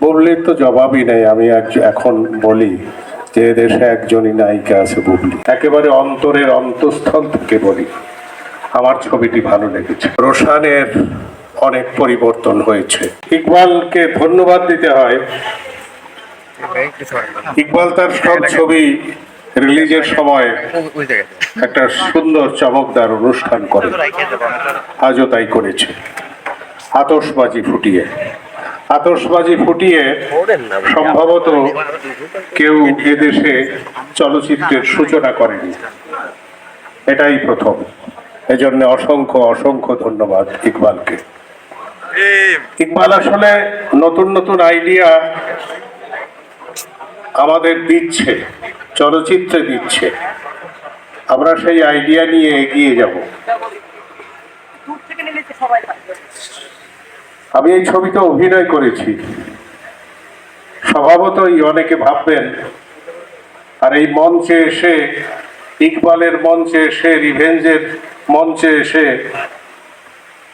বুবলির তো জবাবই নেই। আমি এখন বলি যে দেশে একজনই নায়িকা আছে, বুবলি। একেবারে অন্তরের অন্তঃস্থল থেকে বলি, আমার ছবিটি ভালো লেগেছে। রোশানের অনেক পরিবর্তন হয়েছে। ইকবালকে ধন্যবাদ দিতে হয়। ইকবাল তার সব ছবি রিলিজের সময় একটা সুন্দর চমকদার অনুষ্ঠান করে, আজও তাই করেছে। আতশবাজি ফুটিয়ে সম্ভবত কেউ এদেশে চলচ্চিত্রের সূচনা করেনি, এটাই প্রথম। এজন্য অসংখ্য অসংখ্য ধন্যবাদ ইকবালকে। ইকবাল আসলে নতুন নতুন আইডিয়া আমাদের দিচ্ছে, চলচ্চিত্রে দিচ্ছে। আমরা সেই আইডিয়া নিয়ে এগিয়ে যাব। আমি এই ছবিতে অভিনয় করেছি। স্বভাবতই অনেকে ভাববেন, আর এই মঞ্চে এসে, ইকবালের মঞ্চে এসে, রিভেঞ্জের মঞ্চে এসে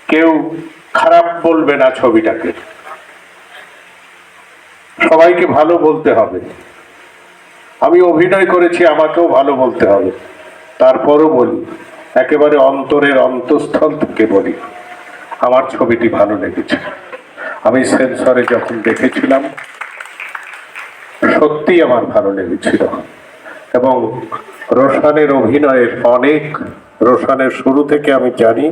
কেউ খারাপ বলবে না ছবিটাকে। সবাইকে ভালো বলতে হবে। আমি অভিনয় করেছি, আমাকেও ভালো বলতে হবে। তারপরও বলি, একেবারে অন্তরের অন্তঃস্থল থেকে বলি, আমার ছবিটি ভালো লেগেছে। আমি সেন্সরে যখন দেখেছিলাম, সত্যি আমার ভালো লেগেছিল। এবং রোশানের অভিনয়ের রোশানের শুরু থেকে আমি জানি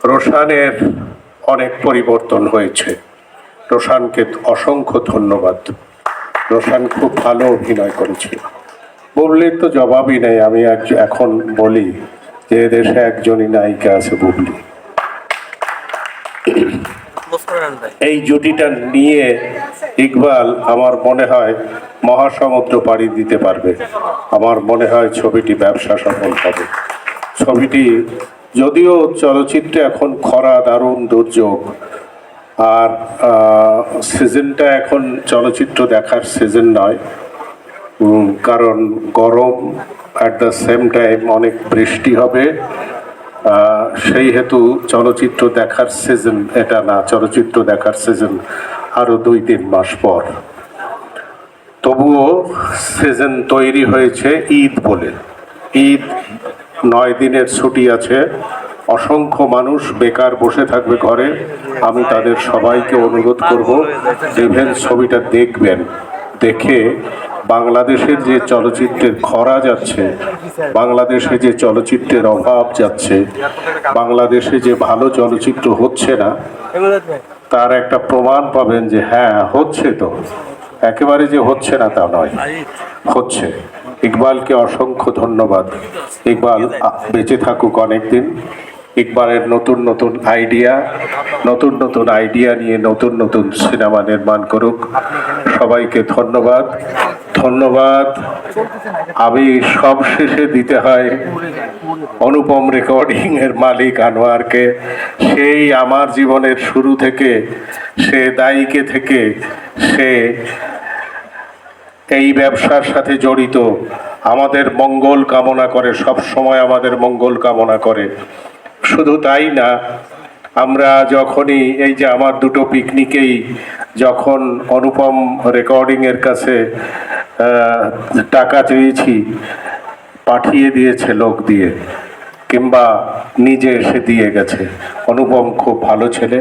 রোশানের অনেক পরিবর্তন হয়েছে। রোশানকে অসংখ্য ধন্যবাদ। রোশান খুব ভালো অভিনয় করেছিল। বুবলির তো জবাবই নেই। আমি এখন বলি যে দেশে একজনই নায়িকা আছে, বুবলি। এই জুটিটা নিয়ে ইকবাল আমার মনে হয় মহাসমুদ্র পাড়ি দিতে পারবে। আমার মনে হয় ছবিটি ব্যবসা সফল হবে। ছবিটি যদিও চলচ্চিত্রে এখন খরা, দারুণ দুর্যোগ, আর সিজনটা এখন চলচ্চিত্র দেখার সিজন নয়, কারণ গরম, অ্যাট দ্য সেম টাইম অনেক বৃষ্টি হবে। সেই হেতু চলচ্চিত্র দেখার সিজন এটা না। চলচ্চিত্র দেখার সিজন আরো 2-3 মাস পর। তবুও সিজন তৈরি হয়েছে ঈদ বলে। ঈদ 9 দিনের ছুটি আছে। অসংখ্য মানুষ বেকার বসে থাকবে ঘরে। আমি তাদের সবাইকে অনুরোধ করব, রিভেঞ্জ ছবিটা দেখবেন। দেখে বাংলাদেশের যে চলচ্চিত্রের খরা যাচ্ছে, বাংলাদেশে যে চলচ্চিত্রের অভাব যাচ্ছে, বাংলাদেশে যে ভালো চলচ্চিত্র হচ্ছে না, তার একটা প্রমাণ পাবেন যে হ্যাঁ হচ্ছে। তো একেবারে যে হচ্ছে না তা নয়, হচ্ছে। ইকবালকে অসংখ্য ধন্যবাদ। ইকবাল বেঁচে থাকুক অনেকদিন। ইকবালের নতুন নতুন আইডিয়া নিয়ে নতুন নতুন সিনেমা নির্মাণ করুক। সবাইকে ধন্যবাদ। আমি সব শেষে দিতে হয় অনুপম রেকর্ডিং এর মালিক আনোয়ারকে। সেই আমার জীবনের শুরু থেকে, সে দায়ীকে থেকে, সে এই ব্যবসার সাথে জড়িত, আমাদের মঙ্গল কামনা করে, সব সময় আমাদের মঙ্গল কামনা করে। শুধু তাই না, আমরা যখনই এই যে আমার দুটো পিকনিকেই যখন অনুপম রেকর্ডিং এর কাছে টাকা চেয়েছি, পাঠিয়ে দিয়েছে লোক দিয়ে, কিংবা নিজে এসে দিয়ে গেছে। অনুপম খুব ভালো ছেলে।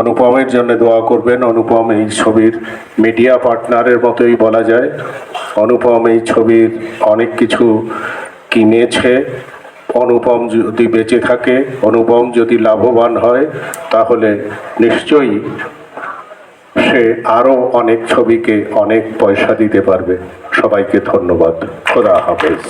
অনুপমের জন্য দোয়া করবেন। অনুপম এই ছবির মিডিয়া পার্টনারের মতোই বলা যায়। অনুপম এই ছবির অনেক কিছু কিনেছে। অনুপম যদি বেঁচে থাকে, অনুপম যদি লাভবান হয়, তাহলে নিশ্চয়ই সে আরো অনেক ছবিকে অনেক পয়সা দিতে পারবে। সবাইকে ধন্যবাদ। খোদা হাফেজ।